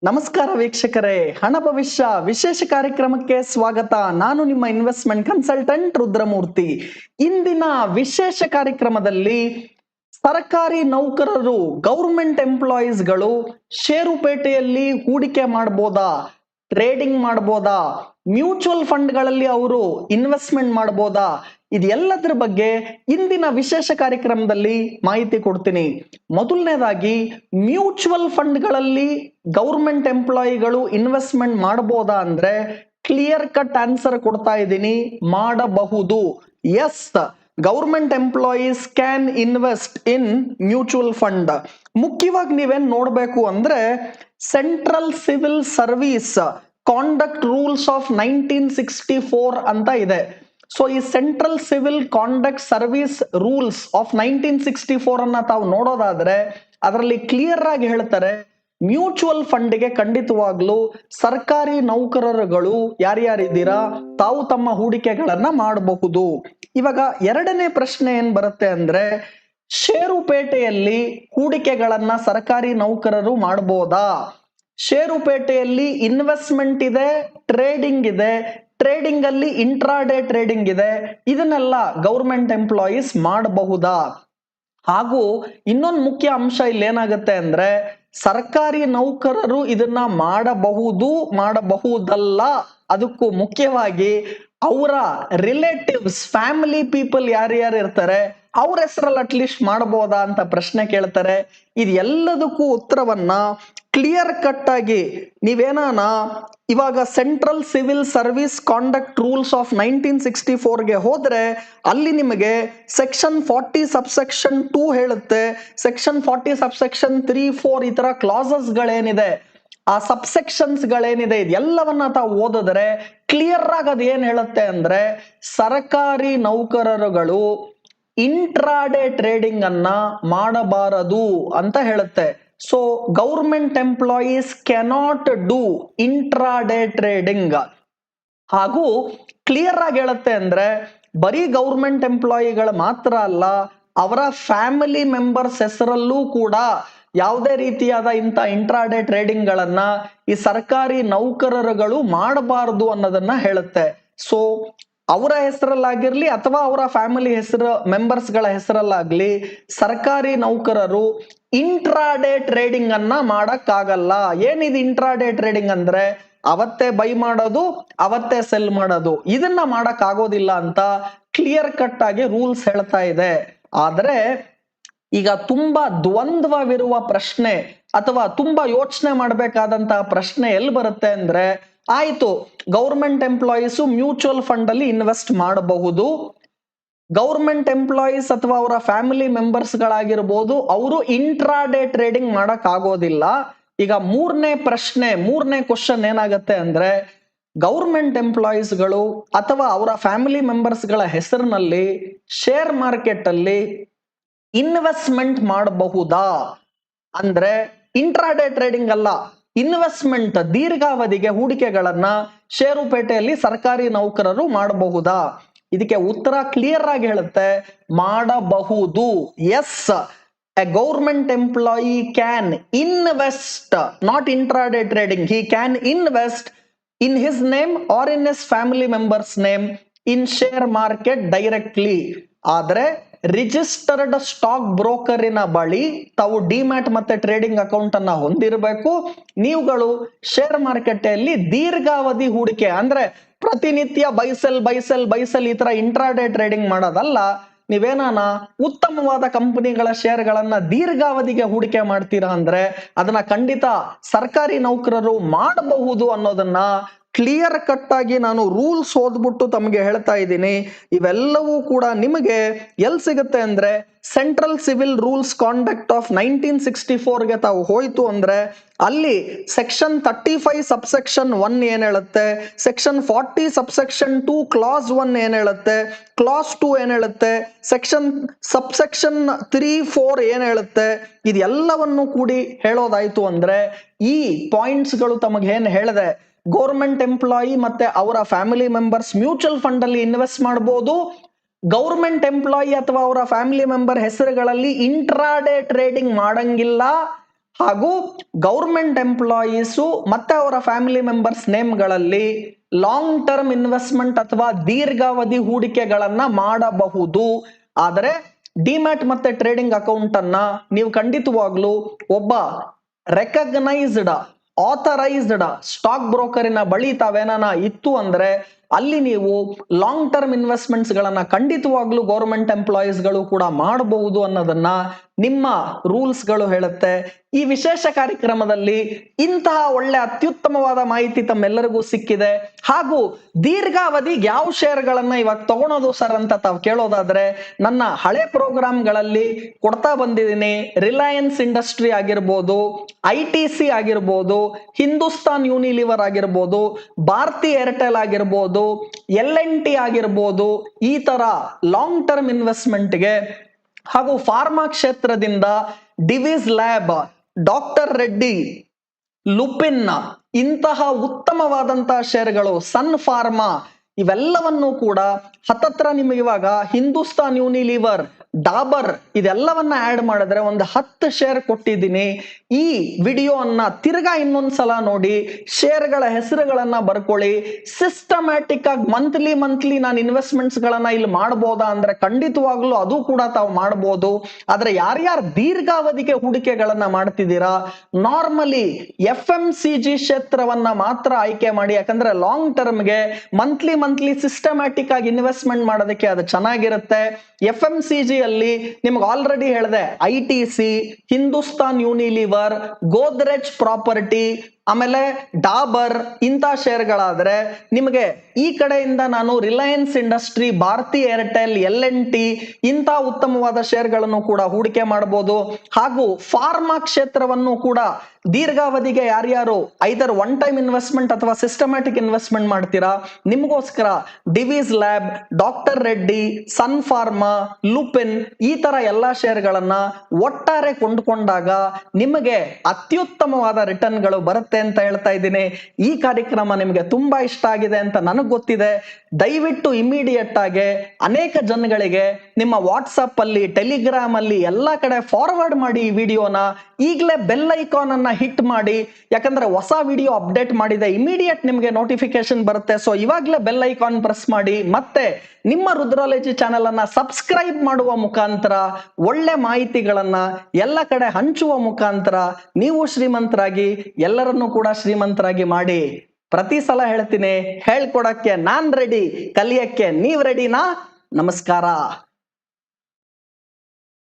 ನಮಸ್ಕಾರ ವೀಕ್ಷಕರೇ, ಹಣ ಭವಿಷ್ಯ ವಿಶೇಷ ಕಾರ್ಯಕ್ರಮಕ್ಕೆ ಸ್ವಾಗತ. ನಾನು ನಿಮ್ಮ ಇನ್ವೆಸ್ಟ್ಮೆಂಟ್ ಕನ್ಸಲ್ಟೆಂಟ್ ರುದ್ರಮೂರ್ತಿ. ಇಂದಿನ ವಿಶೇಷ ಕಾರ್ಯಕ್ರಮದಲ್ಲಿ ಸರ್ಕಾರಿ ನೌಕರರು, ಗೌರ್ಮೆಂಟ್ ಎಂಪ್ಲಾಯೀಸ್ಗಳು ಷೇರುಪೇಟೆಯಲ್ಲಿ ಹೂಡಿಕೆ ಮಾಡಬಹುದಾ, ಟ್ರೇಡಿಂಗ್ ಮಾಡಬಹುದಾ, ಮ್ಯೂಚುವಲ್ ಫಂಡ್ಗಳಲ್ಲಿ ಅವರು ಇನ್ವೆಸ್ಟ್ಮೆಂಟ್ ಮಾಡಬಹುದಾ, ಇದೆಲ್ಲದರ ಬಗ್ಗೆ ಇಂದಿನ ವಿಶೇಷ ಕಾರ್ಯಕ್ರಮದಲ್ಲಿ ಮಾಹಿತಿ ಕೊಡ್ತೀನಿ. ಮೊದಲನೇದಾಗಿ, ಮ್ಯೂಚುವಲ್ ಫಂಡ್ಗಳಲ್ಲಿ ಗೌರ್ಮೆಂಟ್ ಎಂಪ್ಲಾಯಿಗಳು ಇನ್ವೆಸ್ಟ್ಮೆಂಟ್ ಮಾಡಬಹುದಾ ಅಂದ್ರೆ ಕ್ಲಿಯರ್ ಕಟ್ ಆನ್ಸರ್ ಕೊಡ್ತಾ ಇದ್ದೀನಿ, ಮಾಡಬಹುದು. Yes, government employees can invest in mutual fund. ಮುಖ್ಯವಾಗಿ ನೀವೇನ್ ನೋಡ್ಬೇಕು ಅಂದ್ರೆ central civil service conduct rules of 1964 ಅಂತ ಇದೆ. ಸೊ ಈ central civil conduct service rules of 1964 ಅನ್ನ ತಾವು ನೋಡೋದಾದ್ರೆ ಅದರಲ್ಲಿ ಕ್ಲಿಯರ್ ಆಗಿ ಹೇಳ್ತಾರೆ, ಮ್ಯೂಚುವಲ್ ಫಂಡ್ಗೆ ಖಂಡಿತವಾಗ್ಲೂ ಸರ್ಕಾರಿ ನೌಕರರುಗಳು ಯಾರ್ಯಾರಿದ್ದೀರಾ ತಾವು ತಮ್ಮ ಹೂಡಿಕೆಗಳನ್ನ ಮಾಡಬಹುದು. ಇವಾಗ ಎರಡನೇ ಪ್ರಶ್ನೆ ಏನ್ ಬರುತ್ತೆ ಅಂದ್ರೆ, ಷೇರುಪೇಟೆಯಲ್ಲಿ ಹೂಡಿಕೆಗಳನ್ನ ಸರ್ಕಾರಿ ನೌಕರರು ಮಾಡಬಹುದಾ? ಷೇರುಪೇಟೆಯಲ್ಲಿ ಇನ್ವೆಸ್ಟ್ಮೆಂಟ್ ಇದೆ, ಟ್ರೇಡಿಂಗ್ ಇದೆ, ಟ್ರೇಡಿಂಗ್ ಅಲ್ಲಿ ಇಂಟ್ರಾಡೇ ಟ್ರೇಡಿಂಗ್ ಇದೆ, ಇದನ್ನೆಲ್ಲ ಗೌರ್ಮೆಂಟ್ ಎಂಪ್ಲಾಯೀಸ್ ಮಾಡಬಹುದಾ? ಹಾಗೂ ಇನ್ನೊಂದು ಮುಖ್ಯ ಅಂಶ ಇಲ್ಲಿ ಏನಾಗುತ್ತೆ ಅಂದ್ರೆ, ಸರ್ಕಾರಿ ನೌಕರರು ಇದನ್ನ ಮಾಡಬಹುದು, ಮಾಡಬಹುದಲ್ಲ, ಅದಕ್ಕೂ ಮುಖ್ಯವಾಗಿ ಅವರ ರಿಲೇಟಿವ್ಸ್, ಫ್ಯಾಮಿಲಿ ಪೀಪಲ್ ಯಾರ್ಯಾರು ಇರ್ತಾರೆ ಅವ್ರ ಹೆಸರಲ್ಲಿ ಅಟ್ಲೀಸ್ಟ್ ಮಾಡಬಹುದಾ ಅಂತ ಪ್ರಶ್ನೆ ಕೇಳ್ತಾರೆ. ಇದೆಲ್ಲದಕ್ಕೂ ಉತ್ತರವನ್ನ ಕ್ಲಿಯರ್ ಕಟ್ ಆಗಿ ನೀವೇನಾನ ಇವಾಗ central civil service conduct rules of 1964ಗೆ ಹೋದ್ರೆ ಅಲ್ಲಿ ನಿಮಗೆ ಸೆಕ್ಷನ್ 40 ಸಬ್ಸೆಕ್ಷನ್ 2 ಹೇಳುತ್ತೆ, ಸೆಕ್ಷನ್ 40 ಸಬ್ಸೆಕ್ಷನ್ 3, 4 ಈ ತರ ಕ್ಲಾಸಸ್ ಗಳೇನಿದೆ, ಆ ಸಬ್ಸೆಕ್ಷನ್ಸ್ ಗಳೇನಿದೆ ಇದೆಲ್ಲವನ್ನ ತಾವು ಓದಿದ್ರೆ ಕ್ಲಿಯರ್ ಆಗಿ ಅದು ಏನ್ ಹೇಳುತ್ತೆ ಅಂದ್ರೆ, ಸರ್ಕಾರಿ ನೌಕರರುಗಳು ಇಂಟ್ರಾಡೇ ಟ್ರೇಡಿಂಗ್ ಅನ್ನ ಮಾಡಬಾರದು ಅಂತ ಹೇಳುತ್ತೆ. So government employees cannot do intraday trading. ಹಾಗೂ ಕ್ಲಿಯರ್ ಆಗಿ ಹೇಳುತ್ತೆ ಅಂದ್ರೆ, ಬರೀ ಗೌರ್ಮೆಂಟ್ ಎಂಪ್ಲಾಯಿಗಳು ಮಾತ್ರ ಅಲ್ಲ, ಅವರ ಫ್ಯಾಮಿಲಿ ಮೆಂಬರ್ಸ್ ಹೆಸರಲ್ಲೂ ಕೂಡ ಯಾವುದೇ ರೀತಿಯಾದ ಇಂಥ ಇಂಟ್ರಾಡೇ ಟ್ರೇಡಿಂಗ್ ಗಳನ್ನ ಈ ಸರ್ಕಾರಿ ನೌಕರರುಗಳು ಮಾಡಬಾರದು ಅನ್ನೋದನ್ನ ಹೇಳುತ್ತೆ. ಸೊ ಅವರ ಹೆಸರಲ್ಲಾಗಿರ್ಲಿ ಅಥವಾ ಅವರ ಫ್ಯಾಮಿಲಿ ಹೆಸರು ಮೆಂಬರ್ಸ್ ಗಳ ಹೆಸರಲ್ಲಾಗ್ಲಿ ಸರ್ಕಾರಿ ನೌಕರರು ಇಂಟ್ರಾಡೇ ಟ್ರೇಡಿಂಗ್ ಅನ್ನ ಮಾಡಕ್ಕಾಗಲ್ಲ. ಏನಿದು ಇಂಟ್ರಾಡೇ ಟ್ರೇಡಿಂಗ್ ಅಂದ್ರೆ, ಅವತ್ತೇ ಬೈ ಮಾಡೋದು ಅವತ್ತೇ ಸೆಲ್ ಮಾಡೋದು, ಇದನ್ನ ಮಾಡಕ್ ಆಗೋದಿಲ್ಲ ಅಂತ ಕ್ಲಿಯರ್ ಕಟ್ ಆಗಿ ರೂಲ್ಸ್ ಹೇಳ್ತಾ ಇದೆ. ಆದ್ರೆ ಈಗ ತುಂಬಾ ದ್ವಂದ್ವವಿರುವ ಪ್ರಶ್ನೆ ಅಥವಾ ತುಂಬಾ ಯೋಚನೆ ಮಾಡಬೇಕಾದಂತಹ ಪ್ರಶ್ನೆ ಎಲ್ಲಿ ಬರುತ್ತೆ ಅಂದ್ರೆ, ಆಯ್ತು ಗೌರ್ಮೆಂಟ್ ಎಂಪ್ಲಾಯೀಸ್ ಮ್ಯೂಚುವಲ್ ಫಂಡ್ ಅಲ್ಲಿ ಇನ್ವೆಸ್ಟ್ ಮಾಡಬಹುದು, ಗೌರ್ಮೆಂಟ್ ಎಂಪ್ಲಾಯೀಸ್ ಅಥವಾ ಅವರ ಫ್ಯಾಮಿಲಿ ಮೆಂಬರ್ಸ್ ಗಳಾಗಿರ್ಬೋದು ಅವರು ಇಂಟ್ರಾಡೇ ಟ್ರೇಡಿಂಗ್ ಮಾಡಕ್ ಆಗೋದಿಲ್ಲ. ಈಗ ಮೂರನೇ ಕ್ವಶನ್ ಏನಾಗುತ್ತೆ ಅಂದ್ರೆ, ಗೌರ್ಮೆಂಟ್ ಎಂಪ್ಲಾಯೀಸ್ಗಳು ಅಥವಾ ಅವರ ಫ್ಯಾಮಿಲಿ ಮೆಂಬರ್ಸ್ ಗಳ ಹೆಸರಿನಲ್ಲಿ ಶೇರ್ ಮಾರ್ಕೆಟ್ ಅಲ್ಲಿ ಇನ್ವೆಸ್ಟ್ಮೆಂಟ್ ಮಾಡಬಹುದಾ ಅಂದ್ರೆ, ಇಂಟ್ರಾಡೇ ಟ್ರೇಡಿಂಗ್ ಅಲ್ಲ, ಇನ್ವೆಸ್ಟ್ಮೆಂಟ್ ದೀರ್ಘಾವಧಿಗೆ ಹೂಡಿಕೆಗಳನ್ನ ಷೇರುಪೇಟೆಯಲ್ಲಿ ಸರ್ಕಾರಿ ನೌಕರರು ಮಾಡಬಹುದಾ? ಇದಕ್ಕೆ ಉತ್ತರ ಕ್ಲಿಯರ್ ಆಗಿ ಹೇಳುತ್ತೆ, ಮಾಡಬಹುದು. Yes, a government employee can invest, not intraday trading, he can invest in his name or in his family members name in share market directly. ಆದ್ರೆ ರಿಜಿಸ್ಟರ್ಡ್ ಸ್ಟಾಕ್ ಬ್ರೋಕರಿನ ಬಳಿ ತಾವು ಡಿಮ್ಯಾಟ್ ಮತ್ತೆ ಟ್ರೇಡಿಂಗ್ ಅಕೌಂಟ್ ಅನ್ನ ಹೊಂದಿರಬೇಕು. ನೀವುಗಳು ಶೇರ್ ಮಾರ್ಕೆಟ್ ಅಲ್ಲಿ ದೀರ್ಘಾವಧಿ ಹೂಡಿಕೆ ಅಂದ್ರೆ ಪ್ರತಿನಿತ್ಯ ಬೈಸೆಲ್ ಈ ತರ ಇಂಟ್ರಾಡೇ ಟ್ರೇಡಿಂಗ್ ಮಾಡೋದಲ್ಲ. ನೀವೇನಾನ ಉತ್ತಮವಾದ ಕಂಪನಿಗಳ ಶೇರ್ ಗಳನ್ನ ದೀರ್ಘಾವಧಿಗೆ ಹೂಡಿಕೆ ಮಾಡ್ತೀರಾ ಅಂದ್ರೆ ಅದನ್ನ ಖಂಡಿತ ಸರ್ಕಾರಿ ನೌಕರರು ಮಾಡಬಹುದು ಅನ್ನೋದನ್ನ ಕ್ಲಿಯರ್ ಕಟ್ ಆಗಿ ನಾನು ರೂಲ್ಸ್ ಓದ್ಬಿಟ್ಟು ತಮಗೆ ಹೇಳ್ತಾ ಇದ್ದೀನಿ. ಇವೆಲ್ಲವೂ ಕೂಡ ನಿಮಗೆ ಎಲ್ಲಿ ಸಿಗುತ್ತೆ ಅಂದ್ರೆ, central civil rules conduct of 1964ಗೆ ತಾವು ಹೋಯ್ತು ಅಂದ್ರೆ ಅಲ್ಲಿ ಸೆಕ್ಷನ್ 35 ಸಬ್ಸೆಕ್ಷನ್ 1 ಏನ್ ಹೇಳುತ್ತೆ, ಸೆಕ್ಷನ್ 40 ಸಬ್ಸೆಕ್ಷನ್ 2 ಕ್ಲಾಸ್ 1 ಏನ್ ಹೇಳುತ್ತೆ, ಕ್ಲಾಸ್ 2 ಏನ್ ಹೇಳುತ್ತೆ, ಸಬ್ಸೆಕ್ಷನ್ 3, 4 ಏನ್ ಹೇಳುತ್ತೆ, ಇದೆಲ್ಲವನ್ನು ಕೂಡಿ ಹೇಳೋದಾಯ್ತು ಅಂದ್ರೆ ಈ ಪಾಯಿಂಟ್ಸ್ ಗಳು ತಮಗೆ ಏನ್ ಹೇಳಿದೆ, ಗೌರ್ಮೆಂಟ್ ಎಂಪ್ಲಾಯಿ ಮತ್ತೆ ಅವರ ಫ್ಯಾಮಿಲಿ ಮೆಂಬರ್ಸ್ ಮ್ಯೂಚುವಲ್ ಫಂಡ್ ಅಲ್ಲಿ ಇನ್ವೆಸ್ಟ್ ಮಾಡಬಹುದು, ಗೌರ್ಮೆಂಟ್ ಎಂಪ್ಲಾಯಿ ಅಥವಾ ಅವರ ಫ್ಯಾಮಿಲಿ ಮೆಂಬರ್ ಹೆಸರುಗಳಲ್ಲಿ ಇಂಟ್ರಾಡೇ ಟ್ರೇಡಿಂಗ್ ಮಾಡಂಗಿಲ್ಲ, ಹಾಗೂ ಗೌರ್ಮೆಂಟ್ ಎಂಪ್ಲಾಯೀಸು ಮತ್ತೆ ಅವರ ಫ್ಯಾಮಿಲಿ ಮೆಂಬರ್ಸ್ ನೇಮ್ಗಳಲ್ಲಿ ಲಾಂಗ್ ಟರ್ಮ್ ಇನ್ವೆಸ್ಟ್ಮೆಂಟ್ ಅಥವಾ ದೀರ್ಘಾವಧಿ ಹೂಡಿಕೆಗಳನ್ನ ಮಾಡಬಹುದು. ಆದರೆ ಡಿಮ್ಯಾಟ್ ಮತ್ತೆ ಟ್ರೇಡಿಂಗ್ ಅಕೌಂಟ್ ಅನ್ನ ನೀವು ಖಂಡಿತವಾಗ್ಲೂ ಒಬ್ಬ ರೆಕಗ್ನೈಸ್ಡ್ ಆಥರೈಸ್ಡ್ ಸ್ಟಾಕ್ ಬ್ರೋಕರಿನ ಬಳಿ ತಾವೇನ ಇತ್ತು ಅಂದ್ರೆ ಅಲ್ಲಿ ನೀವು ಲಾಂಗ್ ಟರ್ಮ್ ಇನ್ವೆಸ್ಟ್ಮೆಂಟ್ಸ್ ಗಳನ್ನ ಖಂಡಿತವಾಗ್ಲೂ ಗೌರ್ಮೆಂಟ್ ಎಂಪ್ಲಾಯೀಸ್ ಗಳು ಕೂಡ ಮಾಡಬಹುದು ಅನ್ನೋದನ್ನ ನಿಮ್ಮ ರೂಲ್ಸ್ ಗಳು ಹೇಳುತ್ತೆ. ಈ ವಿಶೇಷ ಕಾರ್ಯಕ್ರಮದಲ್ಲಿ ಇಂತಹ ಒಳ್ಳೆ ಅತ್ಯುತ್ತಮವಾದ ಮಾಹಿತಿ ತಮ್ಮೆಲ್ಲರಿಗೂ ಸಿಕ್ಕಿದೆ. ಹಾಗೂ ದೀರ್ಘಾವಧಿಗೆ ಯಾವ ಶೇರ್ ಗಳನ್ನ ಇವಾಗ ತಗೊಳೋದು ಸರ್ ಅಂತ ತಾವು ಕೇಳೋದಾದ್ರೆ ನನ್ನ ಹಳೆ ಪ್ರೋಗ್ರಾಮ್ಗಳಲ್ಲಿ ಕೊಡ್ತಾ ಬಂದಿದ್ದೀನಿ. ರಿಲಯನ್ಸ್ ಇಂಡಸ್ಟ್ರಿ ಆಗಿರ್ಬೋದು, ITC ಆಗಿರ್ಬೋದು, ಹಿಂದೂಸ್ತಾನ್ ಯೂನಿಲಿವರ್ ಆಗಿರ್ಬೋದು, ಭಾರತಿ ಏರ್ಟೆಲ್ ಆಗಿರ್ಬೋದು, LNT ಆಗಿರ್ಬೋದು, ಈ ತರ ಲಾಂಗ್ ಟರ್ಮ್ ಇನ್ವೆಸ್ಟ್ಮೆಂಟ್ಗೆ ಹಾಗೂ ಫಾರ್ಮಾ ಕ್ಷೇತ್ರದಿಂದ Divi's lab, doctor Reddy, Lupin ಇಂತಹ ಉತ್ತಮವಾದಂತಹ ಶೇರ್ಗಳು, ಸನ್ ಫಾರ್ಮಾ ಇವೆಲ್ಲವನ್ನು ಕೂಡ ಹತ್ತತ್ರ ನಿಮಗೆ ಇವಾಗ ಹಿಂದೂಸ್ತಾನ್ ಯೂನಿಲಿವರ್, ಡಾಬರ್ ಇದೆಲ್ಲವನ್ನ ಆಡ್ ಮಾಡಿದ್ರೆ ಒಂದು 10 ಶೇರ್ ಕೊಟ್ಟಿದ್ದೀನಿ. ಈ ವಿಡಿಯೋ ಅನ್ನ ತಿರ್ಗಾ ಇನ್ನೊಂದ್ಸಲ ನೋಡಿ, ಶೇರ್ಗಳ ಹೆಸರುಗಳನ್ನ ಬರ್ಕೊಳ್ಳಿ. ಸಿಸ್ಟಮ್ಯಾಟಿಕ್ ಆಗಿ ಮಂತ್ಲಿ ನಾನು ಇನ್ವೆಸ್ಟ್ಮೆಂಟ್ಸ್ ಗಳನ್ನ ಇಲ್ಲಿ ಮಾಡಬಹುದಾ ಅಂದ್ರೆ ಖಂಡಿತವಾಗ್ಲೂ ಅದು ಕೂಡ ತಾವು ಮಾಡಬಹುದು. ಆದ್ರೆ ಯಾರ್ಯಾರು ದೀರ್ಘಾವಧಿಗೆ ಹೂಡಿಕೆಗಳನ್ನ ಮಾಡ್ತಿದ್ದೀರಾ, ನಾರ್ಮಲಿ FMCG ಕ್ಷೇತ್ರವನ್ನ ಮಾತ್ರ ಆಯ್ಕೆ ಮಾಡಿ. ಯಾಕಂದ್ರೆ ಲಾಂಗ್ ಟರ್ಮ್ಗೆ ಮಂತ್ಲಿ ಸಿಸ್ಟಮ್ಯಾಟಿಕ್ ಆಗಿ ಇನ್ವೆಸ್ಟ್ಮೆಂಟ್ ಮಾಡೋದಕ್ಕೆ ಅದು ಚೆನ್ನಾಗಿರುತ್ತೆ. FMCG ಅಲ್ಲಿ ನಿಮ್ಗೆ ಆಲ್ರೆಡಿ ಹೇಳಿದೆ, ITC, Hindustan Unilever, Godrej property, ಆಮೇಲೆ ಡಾಬರ್ ಇಂಥ ಶೇರ್ಗಳಾದ್ರೆ ನಿಮಗೆ ಈ ಕಡೆಯಿಂದ ನಾನು ರಿಲಯನ್ಸ್ ಇಂಡಸ್ಟ್ರಿ, ಭಾರತಿ ಏರ್ಟೆಲ್, LNT ಇಂಥ ಉತ್ತಮವಾದ ಶೇರ್ಗಳನ್ನು ಕೂಡ ಹೂಡಿಕೆ ಮಾಡಬಹುದು. ಹಾಗೂ ಫಾರ್ಮಾ ಕ್ಷೇತ್ರವನ್ನು ಕೂಡ ದೀರ್ಘಾವಧಿಗೆ ಯಾರ್ಯಾರು ಐದರ್ ಒನ್ ಟೈಮ್ ಇನ್ವೆಸ್ಟ್ಮೆಂಟ್ ಅಥವಾ ಸಿಸ್ಟಮ್ಯಾಟಿಕ್ ಇನ್ವೆಸ್ಟ್ಮೆಂಟ್ ಮಾಡ್ತೀರಾ, ನಿಮಗೋಸ್ಕರ ಡಿವಿಸ್ ಲ್ಯಾಬ್, ಡಾಕ್ಟರ್ ರೆಡ್ಡಿ, ಸನ್ ಫಾರ್ಮಾ, ಲುಪಿನ್ ಈ ತರ ಎಲ್ಲಾ ಶೇರ್ಗಳನ್ನ ಒಟ್ಟಾರೆ ಕೊಂಡುಕೊಂಡಾಗ ನಿಮಗೆ ಅತ್ಯುತ್ತಮವಾದ ರಿಟರ್ನ್ಗಳು ಬರುತ್ತೆ ಅಂತ ಹೇಳ್ತಾ ಇದ್ದೀನಿ. ಈ ಕಾರ್ಯಕ್ರಮ ನಿಮಗೆ ತುಂಬಾ ಇಷ್ಟ ಆಗಿದೆ ಅಂತ ನನಗೆ ಗೊತ್ತಿದೆ. ದಯವಿಟ್ಟು ಇಮಿಡಿಯೇಟ್ ಆಗಿ ಅನೇಕ ಜನಗಳಿಗೆ ನಿಮ್ಮ ವಾಟ್ಸಪ್ ಅಲ್ಲಿ, ಟೆಲಿಗ್ರಾಮ್ ಅಲ್ಲಿ ಎಲ್ಲಾ ಕಡೆ ಫಾರ್ವರ್ಡ್ ಮಾಡಿ ಈ ವಿಡಿಯೋನ. ಈಗಲೇ ಬೆಲ್ ಐಕಾನ್ ಅನ್ನ ಹಿಟ್ ಮಾಡಿ, ಯಾಕಂದ್ರೆ ಹೊಸ ವಿಡಿಯೋ ಅಪ್ಡೇಟ್ ಮಾಡಿದೆ ಇಮಿಡಿಯೇಟ್ ನಿಮಗೆ ನೋಟಿಫಿಕೇಶನ್ ಬರುತ್ತೆ. ಸೊ ಇವಾಗಲೇ ಬೆಲ್ ಐಕಾನ್ ಪ್ರೆಸ್ ಮಾಡಿ. ಮತ್ತೆ ನಿಮ್ಮ ರುದ್ರಾಲಜಿ ಚಾನೆಲ್ ಅನ್ನ ಸಬ್ಸ್ಕ್ರೈಬ್ ಮಾಡುವ ಮುಖಾಂತರ ಒಳ್ಳೆ ಮಾಹಿತಿಗಳನ್ನ ಎಲ್ಲ ಕಡೆ ಹಂಚುವ ಮುಖಾಂತರ ನೀವು ಶ್ರೀಮಂತರಾಗಿ ಎಲ್ಲರನ್ನೂ ಕೂಡ ಶ್ರೀಮಂತರಾಗಿ ಮಾಡಿ. ಪ್ರತಿ ಸಲ ಹೇಳ್ತೀನಿ, ಹೇಳ್ಕೊಡಕ್ಕೆ ನಾನ್ ರೆಡಿ, ಕಲಿಯಕ್ಕೆ ನೀವ್ ರೆಡಿನಾ? ನಮಸ್ಕಾರ.